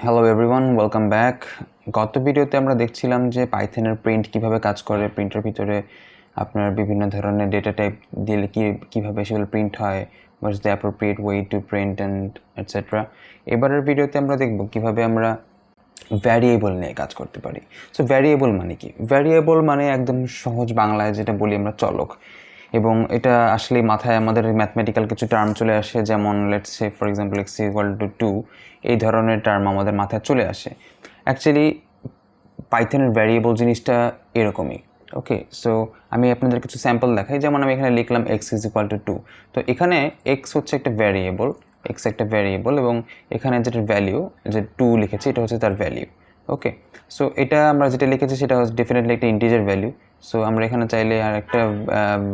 Hello everyone, welcome back. গত ভিডিওতে আমরা দেখছিলাম যে পাইথনের প্রিন্ট কিভাবে কাজ করে, প্রিন্টের ভিতরে আপনার বিভিন্ন ধরনের ডেটা টাইপ দিলে কীভাবে সেগুলো প্রিন্ট হয়, what is the appropriate way to print and etcetera. এবারের ভিডিওতে আমরা দেখব কিভাবে আমরা ভ্যারিয়েবল নিয়ে কাজ করতে পারি। সো ভ্যারিয়েবল মানে কি? ভ্যারিয়েবল মানে একদম সহজ বাংলায় যেটা বলি আমরা চলক, এবং এটা আসলে মাথায় আমাদের ম্যাথমেটিক্যাল কিছু টার্ম চলে আসে, যেমন let's say for example x equal to 2, এই ধরনের টার্ম আমাদের মাথায় চলে আসে। অ্যাকচুয়ালি পাইথনের ভ্যারিয়েবল জিনিসটা এরকমই। ওকে, সো আমি আপনাদের কিছু স্যাম্পল দেখাই। যেমন আমি এখানে লিখলাম এক্স ইজ ইকুয়াল টু 2। তো এখানে এক্স হচ্ছে একটা ভ্যারিয়েবল, এক্স একটা ভ্যারিয়েবল, এবং এখানে যেটা ভ্যালিউ যে 2 লিখেছি এটা হচ্ছে তার ভ্যালিউ। ওকে, সো এটা আমরা যেটা লিখেছি সেটা হচ্ছে ডেফিনেটলি একটা ইন্টিজার ভ্যালিউ। সো আমরা এখানে চাইলে আর একটা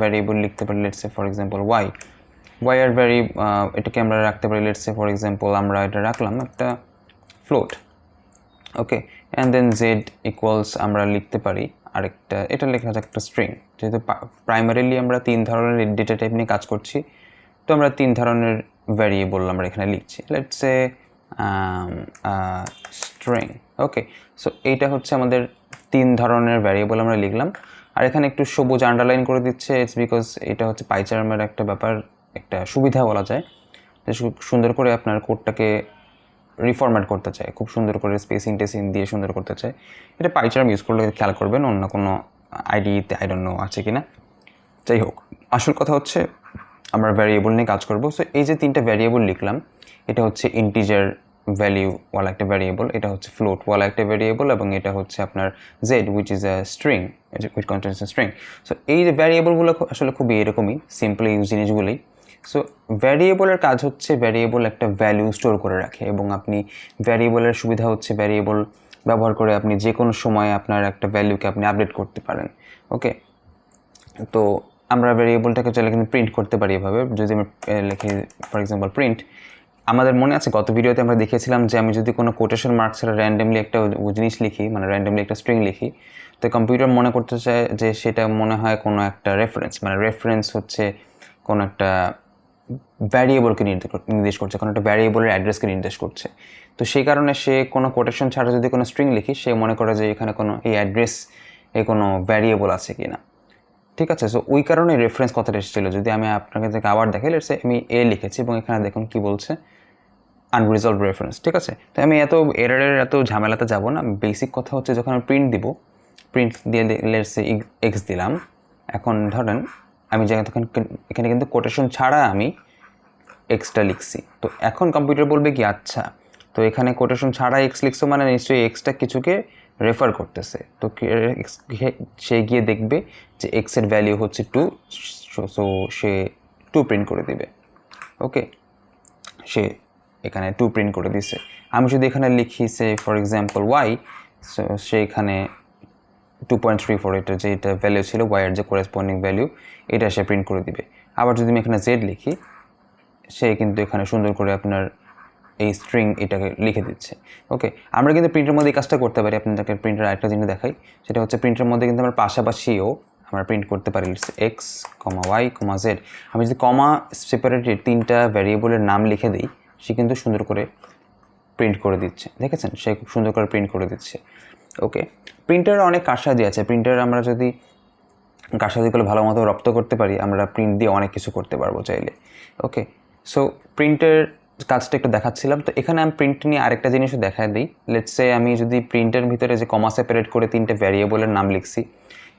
ভ্যারিয়েবল লিখতে পারি, let's say for example Y. Y আর এটাকে আমরা রাখতে পারি, লেটস সে ফর এক্সাম্পল আমরা এটা রাখলাম একটা float. Okay, and then Z equals আমরা লিখতে পারি আরেকটা, এটা লেখা যাক একটা স্ট্রিং। যেহেতু প্রাইমারিলি আমরা 3 ধরনের ডেটা টাইপ নিয়ে কাজ করছি, তো আমরা 3 ধরনের ভ্যারিয়েবল আমরা এখানে লিখছি, let's say string. Okay, so এইটা হচ্ছে আমাদের 3 ধরনের ভ্যারিয়েবল আমরা লিখলাম। আর এখানে একটু সবুজ আন্ডারলাইন করে দিচ্ছে, ইটস বিকজ এটা হচ্ছে পাইচার্মের একটা ব্যাপার, একটা সুবিধা বলা যায়, যে সুন্দর করে আপনার কোডটাকে রিফরম্যাট করতে চায়, খুব সুন্দর করে স্পেসিং টেসিং দিয়ে সুন্দর করতে চায়। এটা পাইচার্ম ইউজ করলে খেয়াল করবেন, অন্য কোনো আইডিতে আই ডোন্ট নো আছে কি না। যাই হোক, আসল কথা হচ্ছে আমরা ভ্যারিয়েবল নিয়ে কাজ করব। সো এই যে 3টা ভ্যারিয়েবল লিখলাম, এটা হচ্ছে ইন্টিজার ভ্যালিউওয়ালা একটা ভ্যারিয়েবল, এটা হচ্ছে ফ্লোটওয়ালা একটা ভ্যারিয়েবল, এবং এটা হচ্ছে আপনার Z which is a string, which contains a string. So এই যে ভ্যারিয়েবলগুলো আসলে খুবই এরকমই সিম্পল ইউজ জিনিসগুলোই। সো ভ্যারিয়েবলের কাজ হচ্ছে ভ্যারিয়েবল একটা ভ্যালু স্টোর করে রাখে, এবং আপনি ভ্যারিয়েবলের সুবিধা হচ্ছে ভ্যারিয়েবল ব্যবহার করে আপনি যে কোনো সময় আপনার একটা ভ্যালুকে আপনি আপডেট করতে পারেন। ওকে, তো আমরা ভ্যারিয়েবলটাকে চাইলে কিন্তু প্রিন্ট করতে পারি এভাবে। যদি আমি লিখি ফর এক্সাম্পল প্রিন্ট, আমাদের মনে আছে গত ভিডিওতে আমরা দেখিয়েছিলাম যে আমি যদি কোনো কোটেশন মার্ক ছাড়া র্যান্ডমলি একটা জিনিস লিখি, মানে র্যান্ডমলি একটা স্ট্রিং লিখি, তো কম্পিউটার মনে করতে চায় যে সেটা মনে হয় কোনো একটা রেফারেন্স, মানে রেফারেন্স হচ্ছে কোনো একটা ভ্যারিয়েবলকে নির্দেশ করছে, কোনো একটা ভ্যারিয়েবলের অ্যাড্রেসকে নির্দেশ করছে। তো সেই কারণে সে কোনো কোটেশন ছাড়া যদি কোনো স্ট্রিং লিখি, সে মনে করে যে এখানে কোনো এই অ্যাড্রেস এ কোনো ভ্যারিয়েবল আছে কি না। ঠিক আছে, সো ওই কারণে রেফারেন্স কথাটা এসেছিলো। যদি আমি আপনাকে থেকে আবার দেখাই, লেটস সে আমি এ লিখেছি এবং এখানে দেখুন কি বলছে, আনরিজলভ রেফারেন্স। ঠিক আছে, তো আমি এত ঝামেলাতে যাব না। বেসিক কথা হচ্ছে যখন আমি প্রিন্ট দিব, প্রিন্ট দিয়ে লেটস সে এক্স দিলাম। এখন ধরেন আমি তখন এখানে কিন্তু কোটেশন ছাড়া আমি এক্সটা লিখছি। তো এখন কম্পিউটার বলবে কি, আচ্ছা তো এখানে কোটেশন ছাড়া এক্স লিখছো মানে নিশ্চয়ই এক্সটা কিছুকে রেফার করতেছে। তো সে গিয়ে দেখবে যে এক্সের ভ্যালিউ হচ্ছে 2, সো সে 2 প্রিন্ট করে দিবে। ওকে, সে এখানে 2 প্রিন্ট করে দিছে। আমি যদি এখানে লিখি সে ফর এক্সাম্পল ওয়াই, সো সে এখানে 2.34 এটা ভ্যালু ছিল ওয়াইয়ের যে করেসপন্ডিং ভ্যালু, এটা সে প্রিন্ট করে দিবে। আবার যদি আমি এখানে জেড লিখি, সে কিন্তু এখানে সুন্দর করে আপনার এই স্ট্রিং এটাকে লিখে দিচ্ছে। ওকে, আমরা কিন্তু প্রিন্টের মধ্যে এই কাজটা করতে পারি। আপনাদেরকে প্রিন্টের আরেকটা জিনিস দেখাই, সেটা হচ্ছে প্রিন্টের মধ্যে কিন্তু আমরা পাশাপাশিও আমরা প্রিন্ট করতে পারি, এক্স কমা ওয়াই কমা জেড। আমি যদি কমা সেপারেটেড 3টা ভ্যারিয়েবলের নাম লিখে দিই, সে কিন্তু সুন্দর করে প্রিন্ট করে দিচ্ছে। দেখেছেন, সে খুব সুন্দর করে প্রিন্ট করে দিচ্ছে। ওকে, প্রিন্টারে অনেক কারসাজি আছে। প্রিন্টার আমরা যদি কারসাজিগুলো ভালো মতো রপ্ত করতে পারি, আমরা প্রিন্ট দিয়ে অনেক কিছু করতে পারবো চাইলে। ওকে, সো প্রিন্টের কাজটা একটু দেখাচ্ছিলাম। তো এখানে আমি প্রিন্ট নিয়ে আরেকটা জিনিসও দেখায় দিই। লেটস সে আমি যদি প্রিন্টের ভিতরে যে কমা সেপারেট করে 3টে ভ্যারিয়েবলের নাম লিখছি,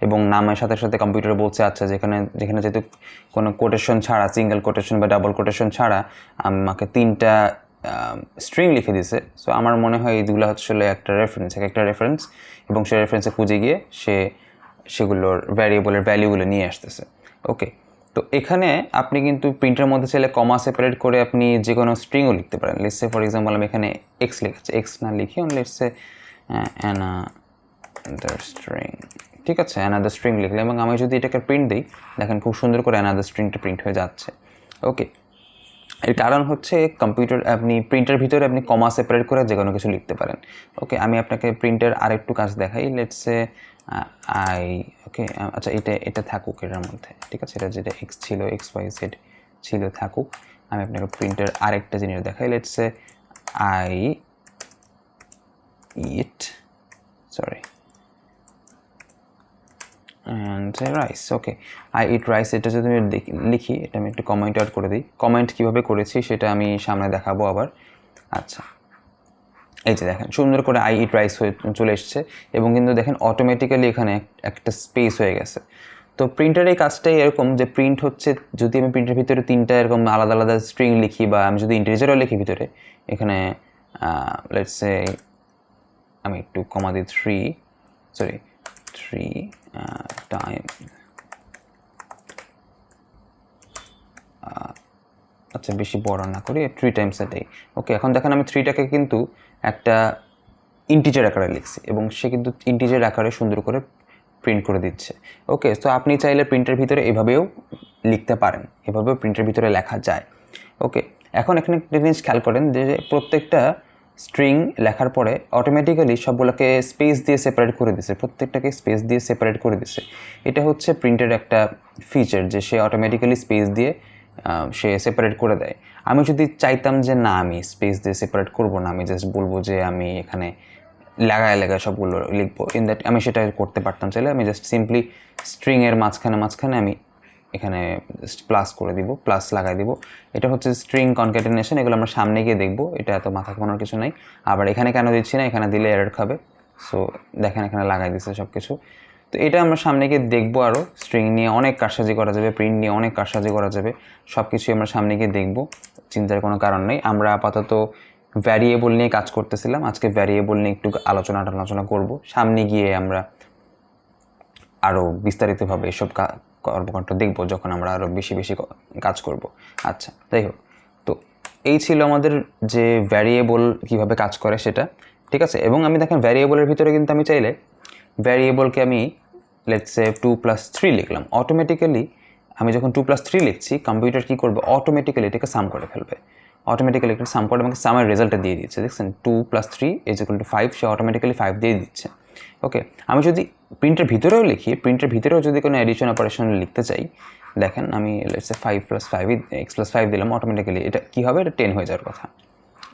এবং নামের সাথে সাথে কম্পিউটার বলছে আচ্ছা যেখানে যেহেতু কোনো কোটেশন ছাড়া, সিঙ্গেল কোটেশন বা ডাবল কোটেশন ছাড়া আমাকে 3টা স্ট্রিং লিখে দিছে। সো আমার মনে হয় এইগুলো আসলে একটা রেফারেন্স, এবং সেই রেফারেন্সে খুঁজে গিয়ে সেগুলোর ভ্যারিয়েবলের ভ্যালুগুলো নিয়ে আসতেছে। ওকে, তো এখানে আপনি কিন্তু প্রিন্টের মধ্যে চাইলে কমা সেপারেট করে আপনি যে কোনো স্ট্রিংও লিখতে পারেন। লেটস সে ফর এক্সাম্পল আমি এখানে এক্স লিখেছি, এক্স না লিখি লেটস সে অ্যানাদার স্ট্রিং। ঠিক আছে, অ্যানাদার স্ট্রিং লিখলাম, এবং আমি যদি এটাকে প্রিন্ট দিই, দেখেন খুব সুন্দর করে অ্যানাদার স্ট্রিংটা প্রিন্ট হয়ে যাচ্ছে। ওকে, এর কারণ হচ্ছে আপনি প্রিন্টের ভিতরে আপনি কমা সেপারেট করে যে কোনো কিছু লিখতে পারেন। ওকে, আমি আপনাকে প্রিন্টের আরেকটু কাজ দেখাই। লেটস সে ওকে, আচ্ছা এটা থাকুক এটার মধ্যে। ঠিক আছে, এটা যেটা এক্স ছিল, এক্স ওয়াই জেড ছিল থাকুক। আমি আপনাকে প্রিন্টের আরেকটা জিনিস দেখাই। Let's say eat, sorry, and rice. Okay, I eat rice, এটা যদি আমি লিখি, এটা আমি একটু কমেন্ট আউট করে দিই। কমেন্ট কীভাবে করেছি সেটা আমি সামনে দেখাবো আবার। আচ্ছা, এই যে দেখেন সুন্দর করে I eat rice হয়ে চলে এসছে, এবং কিন্তু দেখেন অটোমেটিক্যালি এখানে একটা স্পেস হয়ে গেছে। তো প্রিন্টারের এই কাজটাই এরকম যে প্রিন্ট হচ্ছে, যদি আমি প্রিন্টের ভিতরে 3টা এরকম আলাদা আলাদা স্ট্রিং লিখি, বা আমি যদি ইন্টিজারও লিখি ভিতরে, এখানে লেটস সে আমি একটু কমা দিই 3 টাইম, আচ্ছা বেশি বড় না করি, 3 টাইমস এ ডে। ওকে, এখন দেখেন আমি 3টাকে কিন্তু একটা ইন্টিজার আকারে লিখছি, এবং সে কিন্তু ইন্টিজার আকারে সুন্দর করে প্রিন্ট করে দিচ্ছে। ওকে, তো আপনি চাইলে প্রিন্টের ভিতরে এভাবেও লিখতে পারেন, এভাবেও প্রিন্টের ভিতরে লেখা যায়। ওকে, এখন এখানে একটা জিনিস খেয়াল করেন যে প্রত্যেকটা স্ট্রিং লেখার পরে অটোমেটিক্যালি সবগুলোকে স্পেস দিয়ে সেপারেট করে দিছে, প্রত্যেকটাকে স্পেস দিয়ে সেপারেট করে দিছে। এটা হচ্ছে প্রিন্টের একটা ফিচার যে সে অটোমেটিক্যালি স্পেস দিয়ে সে সেপারেট করে দেয়। আমি যদি চাইতাম যে না, আমি স্পেস দিয়ে সেপারেট করব না, আমি জাস্ট বলবো যে আমি এখানে লাগায় সবগুলো লিখবো, ইন দ্যাট আমি সেটা করতে পারতাম। চাইলে আমি জাস্ট সিম্পলি স্ট্রিংয়ের মাঝখানে আমি এখানে জাস্ট প্লাস করে দিব, প্লাস লাগাই দিব। এটা হচ্ছে স্ট্রিং কনক্যাটেনেশন, এগুলো আমরা সামনে গিয়ে দেখবো, এটা এত মাথা ঘামানোর কিছু নাই। আবার এখানে কেন দিচ্ছি না, এখানে দিলে এরর খাবে। সো দেখেন এখানে লাগাই দিচ্ছে সব কিছু। তো এটা আমরা সামনে গিয়ে দেখবো, আরও স্ট্রিং নিয়ে অনেক কারসাজি করা যাবে, প্রিন্ট নিয়ে অনেক কারসাজি করা যাবে, সব কিছুই আমরা সামনে গিয়ে দেখবো, চিন্তার কোনো কারণ নেই। আমরা আপাতত ভ্যারিয়েবল নিয়ে কাজ করতেছিলাম, আজকে ভ্যারিয়েবল নিয়ে একটু আলোচনা করব। সামনে গিয়ে আমরা আরও বিস্তারিতভাবে এসব কর্মকাণ্ড দেখব যখন আমরা আরও বেশি কাজ করব। আচ্ছা, যাই হোক, তো এই ছিল আমাদের যে ভ্যারিয়েবল কীভাবে কাজ করে সেটা, ঠিক আছে। এবং আমি দেখেন ভ্যারিয়েবলের ভিতরে কিন্তু আমি চাইলে ভ্যারিয়েবলকে আমি লেটস সে 2+3 লিখলাম, অটোমেটিক্যালি আমি যখন 2+3 লিখছি, কম্পিউটার কী করবে, অটোমেটিক্যালি এটাকে সাম করে ফেলবে, অটোমেটিক্যালি একটা সাম করে আমাকে সামের রেজাল্টটা দিয়ে দিচ্ছে। দেখছেন 2+3 = 5, সে অটোমেটিক্যালি 5 দিয়ে দিচ্ছে। ওকে, আমি যদি প্রিন্টের ভিতরেও লিখি, প্রিন্টের ভিতরেও যদি কোনো এডিশন অপারেশন লিখতে চাই, দেখেন আমি লেটস সে 5+5 x+5 দিলাম, অটোমেটিক্যালি এটা কী হবে, এটা 10 হয়ে যাওয়ার কথা।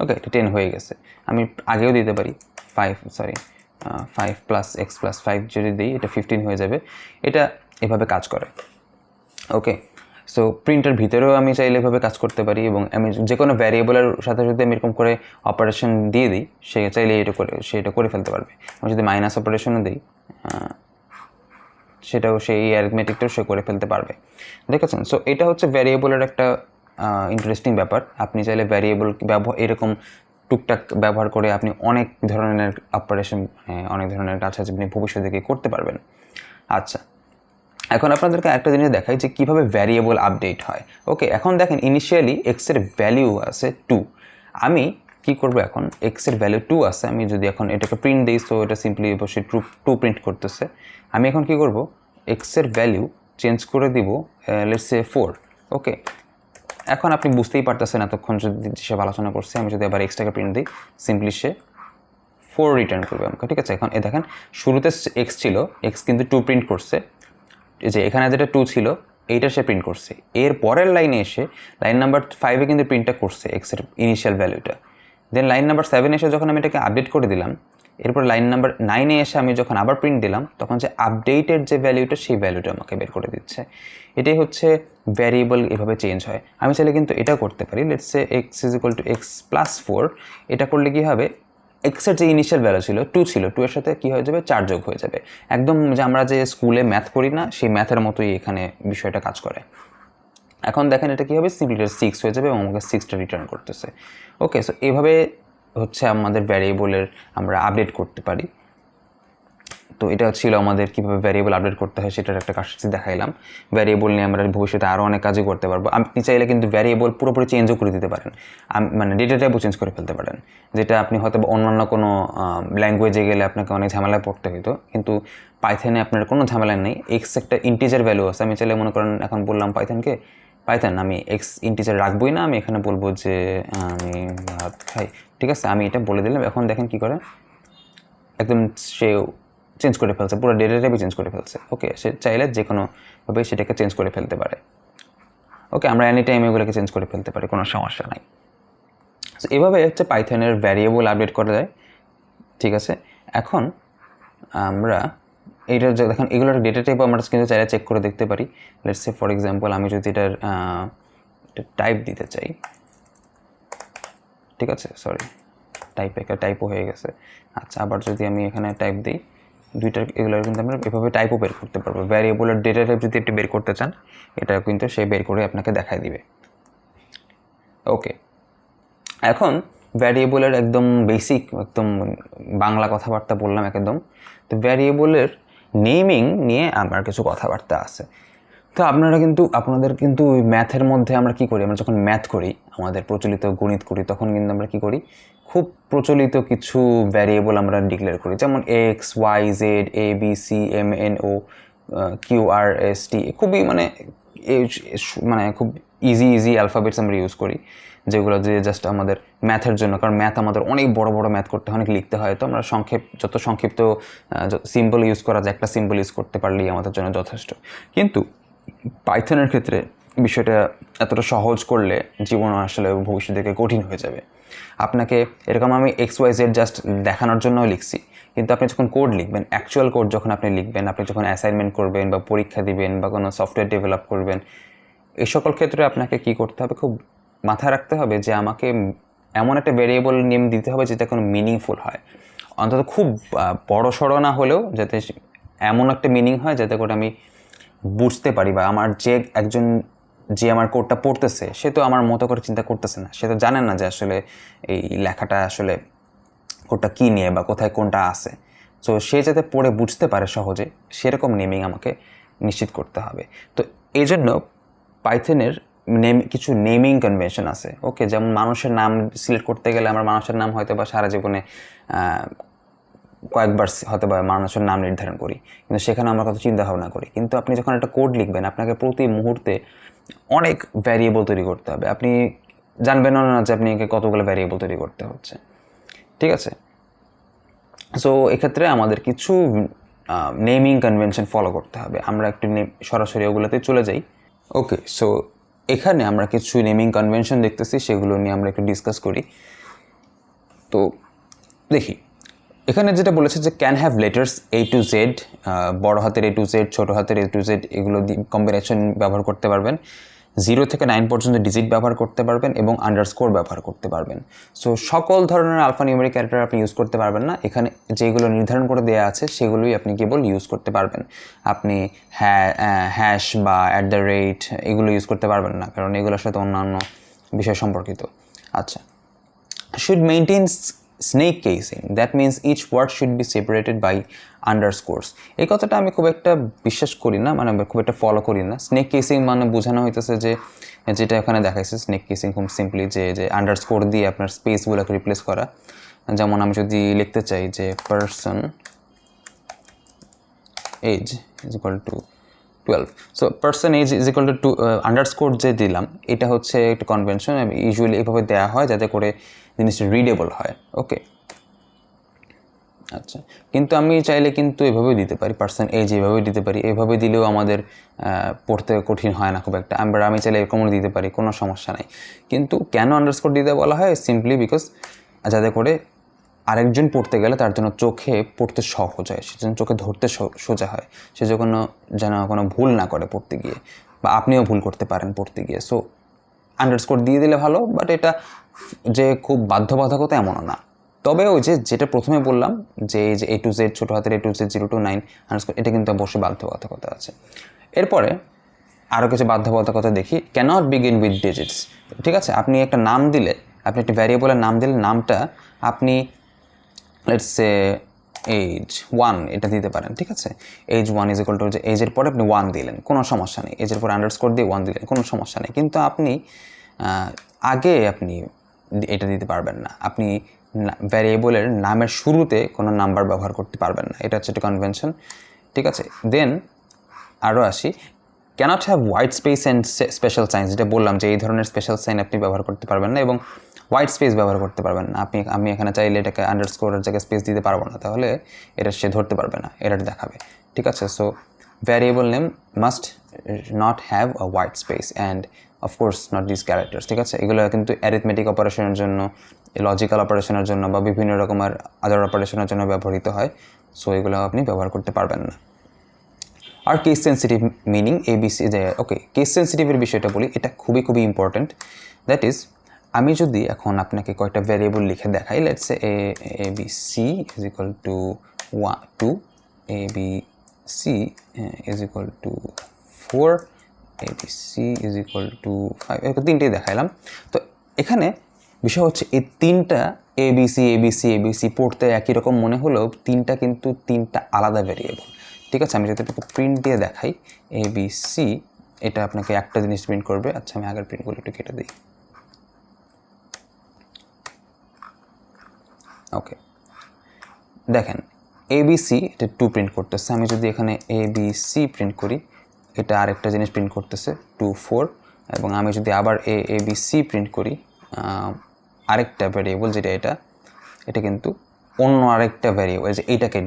ওকে, এটা 10 হয়ে গেছে। আমি আগেও দিতে পারি 5 + x+5 যদি দিই, এটা 15 হয়ে যাবে। এটা এভাবে কাজ করে। ওকে, সো প্রিন্টের ভিতরেও আমি চাইলে এভাবে কাজ করতে পারি, এবং আমি যে কোনো ভ্যারিয়েবলের সাথে যদি আমি এরকম করে অপারেশন দিয়ে দিই, সে চাইলে এটা করে ফেলতে পারবে। আমি যদি মাইনাস অপারেশনও দিই, সেটাও সেই অ্যারিথমেটিকটাও সে করে ফেলতে পারবে, দেখেছেন। সো এটা হচ্ছে ভ্যারিয়েবলের একটা ইন্টারেস্টিং ব্যাপার। আপনি চাইলে ভ্যারিয়েবল এরকম টুকটাক ব্যবহার করে আপনি অনেক ধরনের অপারেশন, অনেক ধরনের কাজ আপনি ভবিষ্যতে গিয়ে করতে পারবেন। আচ্ছা, এখন আপনাদেরকে একটা জিনিস দেখাই যে কীভাবে ভ্যারিয়েবল আপডেট হয়। ওকে, এখন দেখেন ইনিশিয়ালি এক্সের ভ্যালিউ আছে 2, আমি কি করব, এখন এক্সের ভ্যালু 2 আছে, আমি যদি এখন এটাকে প্রিন্ট দিই, সো এটা সিম্পলি অবশ্যই 2 প্রিন্ট করতেছে। আমি এখন কি করব, এক্সের ভ্যালু চেঞ্জ করে দিব লেটস সে 4। ওকে, এখন আপনি বুঝতেই পারতেছেন এতক্ষণ যদি সে আলোচনা করছে, আমি যদি আবার এক্সটাকে প্রিন্ট দিই, সিম্পলি সে 4 রিটার্ন করবে আমাকে, ঠিক আছে। এখন এ দেখেন শুরুতে এক্স ছিল, এক্স কিন্তু 2 প্রিন্ট করছে, যে এখানে যেটা 2 ছিল এইটা সে প্রিন্ট করছে। এর পরের লাইনে এসে লাইন নাম্বার 5-এ কিন্তু প্রিন্টটা করছে এক্সের ইনিশিয়াল ভ্যালুটা। দেন লাইন নাম্বার 7 এসে যখন আমি এটাকে আপডেট করে দিলাম, এরপর লাইন নাম্বার 9-এ এসে আমি যখন আবার প্রিন্ট দিলাম, তখন যে আপডেটের যে ভ্যালুটা, সেই ভ্যালুটা আমাকে বের করে দিচ্ছে। এটাই হচ্ছে ভ্যারিয়েবল, এভাবে চেঞ্জ হয়। আমি চাইলে কিন্তু এটাও করতে পারি, লেটস সে x=x+4, এটা করলে কী হবে, এক্সের যে ইনিশিয়াল ভ্যালু ছিল 2 ছিল, 2 এর সাথে কী হয়ে যাবে, 4 যোগ হয়ে যাবে। একদম যে আমরা যে স্কুলে ম্যাথ করি না, সেই ম্যাথের মতোই এখানে বিষয়টা কাজ করে। এখন দেখেন এটা কী হবে, সিম্পলি 6 হয়ে যাবে এবং আমাকে 6টা রিটার্ন করতেছে। ওকে, সো এভাবে হচ্ছে আমাদের ভ্যারিয়েবলের আমরা আপডেট করতে পারি। তো এটা ছিল আমাদের কীভাবে ভ্যারিয়েবল আপডেট করতে হয় সেটার একটা কাজটি দেখাইলাম। ভ্যারিয়েবল নিয়ে আমরা ভবিষ্যতে আরও অনেক কাজই করতে পারবো। আপনি চাইলে কিন্তু ভ্যারিয়েবল পুরোপুরি চেঞ্জও করে দিতে পারেন, মানে ডেটা টাইপও চেঞ্জ করে ফেলতে পারেন, যেটা আপনি হয়তো অন্যান্য কোনো ল্যাঙ্গুয়েজে গেলে আপনাকে অনেক ঝামেলায় পড়তে হতো, কিন্তু পাইথনে আপনার কোনো ঝামেলা নেই। এক্স একটা ইন্টিজার ভ্যালু আছে, আমি চাইলে মনে করেন এখন বললাম পাইথন আমি এক্স ইন্টিজার রাখবই না, আমি এখানে বলবো যে আমি ভাত খাই, ঠিক আছে, আমি এটা বলে দিলাম। এখন দেখেন কী করে, একদম সে চেঞ্জ করে ফেলছে, পুরো ডেটা টাইপই চেঞ্জ করে ফেলছে। ওকে, সে চাইলে যে কোনোভাবে সেটাকে চেঞ্জ করে ফেলতে পারে। ওকে, আমরা এনি টাইম এগুলোকে চেঞ্জ করে ফেলতে পারি, কোনো সমস্যা নাই। সো এভাবে হচ্ছে পাইথনের ভ্যারিয়েবল আপডেট করা যায়, ঠিক আছে, এখন আমরা এইটা দেখেন এগুলোর ডেটা টাইপ আমরা কিন্তু চাইলে চেক করে দেখতে পারি। লেটস সে ফর এক্সাম্পল আমি যদি এটার টাইপ দিতে চাই, ঠিক আছে, সরি একটা টাইপও হয়ে গেছে। আচ্ছা, আবার যদি আমি এখানে টাইপ দিই, দুইটার এগুলোর কিন্তু আমরা এভাবে টাইপও বের করতে পারবো। ভ্যারিয়েবলের ডেটা টাইপ যদি আপনি বের করতে চান, এটা কিন্তু সে বের করে আপনাকে দেখায় দিবে। ওকে, এখন ভ্যারিয়েবলের একদম বেসিক একদম বাংলা কথাবার্তা বললাম একদম। তো ভ্যারিয়েবলের নেমিং নিয়ে আমার কিছু কথাবার্তা আছে। তো আপনাদের কিন্তু ওই ম্যাথের মধ্যে আমরা কী করি, আমরা যখন ম্যাথ করি, আমাদের প্রচলিত গণিত করি, তখন কিন্তু আমরা কী করি, খুব প্রচলিত কিছু ভ্যারিয়েবল আমরা ডিক্লেয়ার করি, যেমন এক্স, ওয়াই, জেড, এ, বি, সি, এম, এন, ও, কিউ, আর, এস, টি। খুবই মানে খুব ইজি অ্যালফাবেটস আমরা ইউজ করি, যেগুলো যে জাস্ট আমাদের ম্যাথের জন্য, কারণ ম্যাথ আমাদের অনেক বড় ম্যাথ করতে হয়, অনেক লিখতে হয়। তো আমরা যত সংক্ষিপ্ত সিম্বল ইউজ করা যায়, একটা সিম্বল ইউজ করতে পারলেই আমাদের জন্য যথেষ্ট। কিন্তু পাইথনের ক্ষেত্রে বিষয়টা এতটা সহজ করলে জীবন আসলে ভবিষ্যৎ থেকে কঠিন হয়ে যাবে। আপনাকে এরকম আমি এক্স, ওয়াই, জেড জাস্ট দেখানোর জন্য লিখছি, কিন্তু আপনি যখন কোড লিখবেন, অ্যাকচুয়াল কোড যখন আপনি লিখবেন, আপনি যখন অ্যাসাইনমেন্ট করবেন বা পরীক্ষা দিবেন বা কোনো সফটওয়্যার ডেভেলপ করবেন, এই সকল ক্ষেত্রে আপনাকে কী করতে হবে, খুব মাথায় রাখতে হবে যে আমাকে এমন একটা ভেরিয়েবল নেম দিতে হবে যেটা কোনো মিনিংফুল হয়, অন্তত খুব বড় সড়ো না হলেও যাতে এমন একটা মিনিং হয় যাতে করে আমি বুঝতে পারি, বা আমার যে আমার কোডটা পড়তেছে সে তো আমার মতো করে চিন্তা করতেছে না, সে তো জানে না যে আসলে এই লেখাটা আসলে কোডটা কী নিয়ে বা কোথায় কোনটা আছে। সো সে যাতে পড়ে বুঝতে পারে সহজে, সেরকম নেমিং আমাকে নিশ্চিত করতে হবে। তো এই জন্য পাইথনের কিছু নেমিং কনভেনশন আছে। ওকে, যেমন মানুষের নাম সিলেক্ট করতে গেলে আমার মানুষের নাম হয়তো বা সারা জীবনে কয়েকবার হয়তো বা মানুষের নাম নির্ধারণ করি, কিন্তু সেখানে আমরা কত চিন্তা ভাবনা করি। কিন্তু আপনি যখন একটা কোড লিখবেন, আপনাকে প্রতি মুহূর্তে অনেক ভ্যারিয়েবল তৈরি করতে হবে। আপনি জানবেন না যে আপনি কতগুলো ভ্যারিয়েবল তৈরি করতে হচ্ছে, ঠিক আছে। সো এক্ষেত্রে আমাদের কিছু নেমিং কনভেনশন ফলো করতে হবে। আমরা একটু সরাসরি ওগুলোতে চলে যাই। ওকে, সো এখানে আমরা কিছু নেমিং কনভেনশন দেখতেছি, সেগুলো নিয়ে আমরা একটু ডিসকাস করি। তো দেখি, এখানে যেটা বলেছে যে can have letters A to Z, বড় হাতের A to Z, ছোটো হাতের A to Z, এগুলো কম্বিনেশন ব্যবহার করতে পারবেন। 0 থেকে 9 পর্যন্ত ডিজিট ব্যবহার করতে পারবেন এবং আন্ডারস্কোর ব্যবহার করতে পারবেন। সো সকল ধরনের আলফা নিউমেরিক ক্যারেক্টার আপনি ইউজ করতে পারবেন না। এখানে যেগুলো নির্ধারণ করে দেওয়া আছে সেগুলোই আপনি কেবল ইউজ করতে পারবেন। আপনি হ্যাশ বা @ এগুলো ইউজ করতে পারবেন না, কারণ এগুলোর সাথে অন্যান্য বিষয় সম্পর্কিত। আচ্ছা, should maintain snake casing, that means each word should be separated by underscores। এই কথাটা আমি খুব একটা বিশ্বাস করি না, মানে খুব একটা ফলো করি না। স্নেক কেসিং মানে বোঝানো হইতেছে যে যেটা এখানে দেখাইছে, স্নেক কেসিং খুব সিম্পলি যে আন্ডারস্কোর দিয়ে আপনার স্পেসগুলোকে রিপ্লেস করা। যেমন আমি যদি লিখতে চাই যে person age is equal to 12, so person age is equal to underscore যে দিলাম, এটা হচ্ছে একটা কনভেনশন। ইউজুয়ালি এভাবে দেওয়া হয় যাতে করে জিনিসটা রিডেবল হয়। ওকে, আচ্ছা, কিন্তু আমি চাইলে কিন্তু এভাবেই দিতে পারি, পারসন এজ এভাবেই দিতে পারি। এভাবে দিলেও আমাদের পড়তে কঠিন হয় না খুব একটা। আমি চাইলে এরকমও দিতে পারি, কোনো সমস্যা নাই। কিন্তু কেন আন্ডারস্কোর দিতে বলা হয়, সিম্পলি বিকজ যাতে করে আরেকজন পড়তে গেলে তার জন্য চোখে পড়তে সহজ হয়, সেজন্য চোখে ধরতে সোজা হয়, সেজন্য যেন কোনো ভুল না করে পড়তে গিয়ে, বা আপনিও ভুল করতে পারেন পড়তে গিয়ে। সো আন্ডারস্কোর দিয়ে দিলে ভালো, বাট এটা যে খুব বাধ্যবাধকতা এমনও না। তবে ওই যেটা প্রথমে বললাম যে এই যে A to Z, ছোটো হাতের A to Z 0 to 9 underscore, এটা কিন্তু অবশ্যই বাধ্যবাধকতা আছে। এরপরে আরও কিছু বাধ্যবাধকতা দেখি। ক্যানট বিগিন উইথ ডিজিটস, ঠিক আছে। আপনি একটা নাম দিলে, আপনি একটা ভ্যারিয়েবলের নাম দিলে, নামটা আপনি লেটস সে এজ 1 এটা দিতে পারেন, ঠিক আছে। এজ 1 ইজ ইকুয়াল টু, যে এজের পরে আপনি 1 দিলেন, কোনো সমস্যা নেই। এজের পরে আন্ডারস্কোর দিয়ে 1 দিলেন, কোনো সমস্যা নেই। কিন্তু আপনি আগে আপনি এটা দিতে পারবেন না। আপনি ভ্যারিয়েবলের নামের শুরুতে কোনো নাম্বার ব্যবহার করতে পারবেন না, এটা হচ্ছে একটা কনভেনশন, ঠিক আছে। দেন আরও আসি, cannot have white space and special signs, যেটা বললাম যে এই ধরনের স্পেশাল সাইন আপনি ব্যবহার করতে পারবেন না, এবং হোয়াইট স্পেস ব্যবহার করতে পারবেন না। আমি এখানে চাইলে এটাকে আন্ডারস্কোরের জায়গায় স্পেস দিতে পারবো না, তাহলে এটা সে ধরতে পারবে না, এরর দেখাবে, ঠিক আছে। So variable name must not have a white space and of course not this characters, ঠিক আছে? এগুলো কিন্তু অ্যারিথমেটিক অপারেশনের জন্য, লজিক্যাল অপারেশনের জন্য বা বিভিন্ন রকমের আদার অপারেশনের জন্য ব্যবহৃত হয়। সো এগুলো আপনি ব্যবহার করতে পারবেন না। আর কেস সেন্সিটিভ মিনিং ABC, যে ওকে কেস সেন্সিটিভের বিষয়টা বলি, এটা খুবই খুবই ইম্পর্ট্যান্ট। দ্যাট ইজ, আমি যদি এখন আপনাকে কয়েকটা ভ্যারিয়েবল লিখে দেখাই, let's say ABC is equal two 2, ABC is equal two 4, ABC is equal two 5, এরকম তিনটেই দেখাইলাম। তো এখানে বিষয় হচ্ছে এই তিনটা ABC পড়তে একই রকম মনে হলেও তিনটা কিন্তু তিনটা আলাদা ভ্যারিয়েবল, ঠিক আছে? আমি যদি আপনাকে প্রিন্ট দিয়ে দেখাই ABC, এটা আপনাকে একটা জিনিস প্রিন্ট করবে। আচ্ছা, আমি আগের প্রিন্টগুলো একটু কেটে দিই। ওকে, দেখেন ABC এটা 2 প্রিন্ট করতেছে। আমি যদি এখানে ABC প্রিন্ট করি, এটা আরেকটা জিনিস প্রিন্ট করতেছে 2, 4। এবং আমি যদি আবার ABC প্রিন্ট করি, আরেকটা ভ্যারিয়েবল যেটা এটা কিন্তু অন্য আরেকটা ভ্যারিয়েবল, যে এইটাকে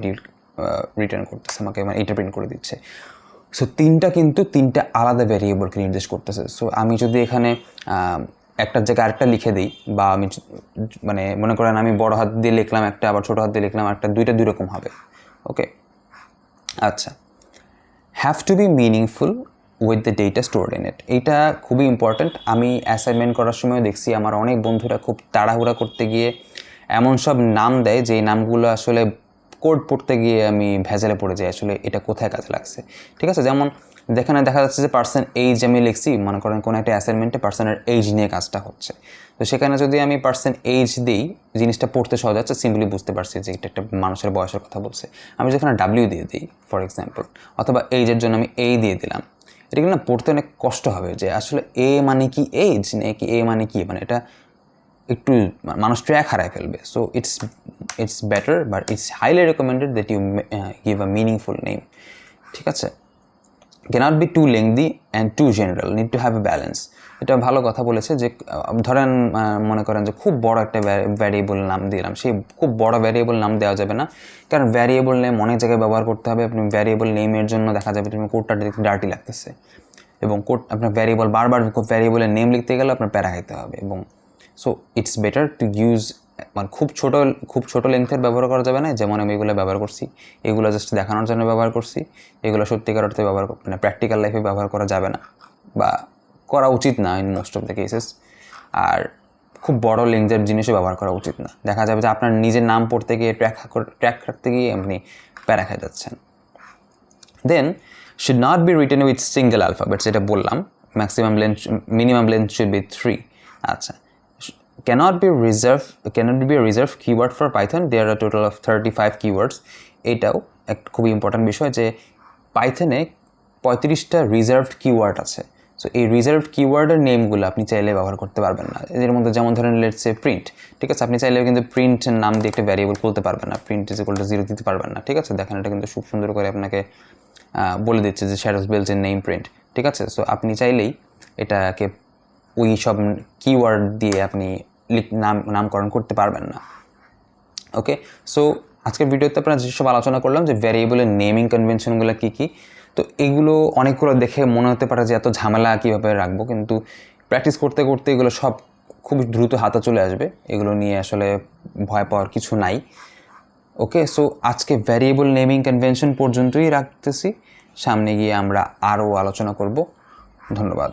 রিটার্ন করতেছে আমাকে, মানে এইটা প্রিন্ট করে দিচ্ছে। সো তিনটা কিন্তু তিনটা আলাদা ভ্যারিয়েবলকে নির্দেশ করতেছে। সো আমি যদি এখানে একটার জায়গায় আরেকটা লিখে দিই, বা আমি মানে মনে করেন আমি বড় হাত দিয়ে লিখলাম একটা, আবার ছোটো হাত দিয়ে লিখলাম একটা, দুইটা দুই রকম হবে। ওকে, আচ্ছা, have to be meaningful with the data stored in it, এইটা খুবই ইম্পর্ট্যান্ট। আমি অ্যাসাইনমেন্ট করার সময় দেখছি আমার অনেক বন্ধুরা খুব তাড়াহুড়া করতে গিয়ে এমন সব নাম দেয় যে নামগুলো আসলে কোড পড়তে গিয়ে আমি ভেজালে পড়ে যাই, আসলে এটা কোথায় কাজে লাগছে, ঠিক আছে? যেমন যেখানে দেখা যাচ্ছে যে পার্সন এইজ আমি লিখছি, মনে করেন কোনো একটা অ্যাসাইনমেন্টে পার্সনের এইজ নিয়ে কাজটা হচ্ছে, তো সেখানে যদি আমি পার্সন এইজ দিই, জিনিসটা পড়তে সহজ হচ্ছে, সিম্পলি বুঝতে পারছি যে এটা একটা মানুষের বয়সের কথা বলছে। আমি যেখানে W দিয়ে দিই ফর এক্সাম্পল, অথবা এইজের জন্য আমি A দিয়ে দিলাম, এটা কিন্তু না পড়তে অনেক কষ্ট হবে যে আসলে A মানে কি এইজ, নাকি A মানে কি, মানে এটা একটু মানুষ ট্র্যাক হারায় ফেলবে। So it's better, but it's highly recommended that you give a meaningful name, ঠিক আছে? Cannot be too lengthy and too general, need to have a balance. এটা ভালো কথা বলেছে যে ধরেন মনে করেন যে খুব বড় একটা ভ্যারিয়েবল নাম দিলাম, সেই খুব বড় ভ্যারিয়েবল নাম দেওয়া যাবে না, কারণ ভ্যারিয়েবল নেম অনেক জায়গায় ব্যবহার করতে হবে। আপনি ভ্যারিয়েবল নেমের জন্য দেখা যাবে তুমি কোডটা ডার্টি লাগতেছে, এবং কোড আপনার ভ্যারিয়েবল বারবার ভ্যারিয়েবলের নেম লিখতে গেলে আপনার প্যারা খাইতে হবে। এবং so it's better to use, মানে খুব ছোট লেন্থের ব্যবহার করা যাবে না, যেমন আমি এগুলো ব্যবহার করছি, এগুলো জাস্ট দেখানোর জন্য ব্যবহার করছি, এগুলো সত্যিকার অর্থে ব্যবহার মানে প্র্যাকটিক্যাল লাইফে ব্যবহার করা যাবে না, বা করা উচিত না in most of the cases. আর খুব বড় লেন্থের জিনিসও ব্যবহার করা উচিত না, দেখা যাবে যে আপনার নিজের নাম পড়তে গিয়ে ট্র্যাক রাখতে গিয়ে আপনি প্যারা খাই যাচ্ছেন। দেন should not be written with single alphabets, যেটা বললাম, minimum length should be 3. আচ্ছা, cannot be a reserved keyword for Python, there are a total of 35 keywords. এটাও একটা খুবই ইম্পর্ট্যান্ট বিষয় যে পাইথনে 35টা রিজার্ভড কিওয়ার্ড আছে। সো এই রিজার্ভড কিওয়ার্ডের নেমগুলো আপনি চাইলে ব্যবহার করতে পারবেন না। এর মধ্যে যেমন ধরেন লেটস সে প্রিন্ট, ঠিক আছে? আপনি চাইলেও কিন্তু প্রিন্টের নাম দিয়ে একটা ভ্যারিয়েবল খুলতে পারবেন না, প্রিন্ট ইজ ইকুয়াল টু 0 দিতে পারবেন না, ঠিক আছে? দেখেন এটা কিন্তু খুব সুন্দর করে আপনাকে বলে দিচ্ছে যে shadows builds in name print, ঠিক আছে? সো আপনি চাইলেই এটাকে ওই সব কিওয়ার্ড দিয়ে আপনি নামকরণ করতে পারবেন না। ওকে, সো আজকের ভিডিওতে আপনারা যেসব আলোচনা করলাম যে ভ্যারিয়েবলের নেমিং কনভেনশনগুলো কী কী, তো এগুলো অনেকগুলো দেখে মনে হতে পারে যে এত ঝামেলা কীভাবে রাখবো, কিন্তু প্র্যাকটিস করতে করতে এগুলো সব খুব দ্রুত হাতে চলে আসবে, এগুলো নিয়ে আসলে ভয় পাওয়ার কিছু নাই। ওকে, সো আজকে ভ্যারিয়েবল নেমিং কনভেনশন পর্যন্তই রাখতেছি, সামনে গিয়ে আমরা আরও আলোচনা করব। ধন্যবাদ।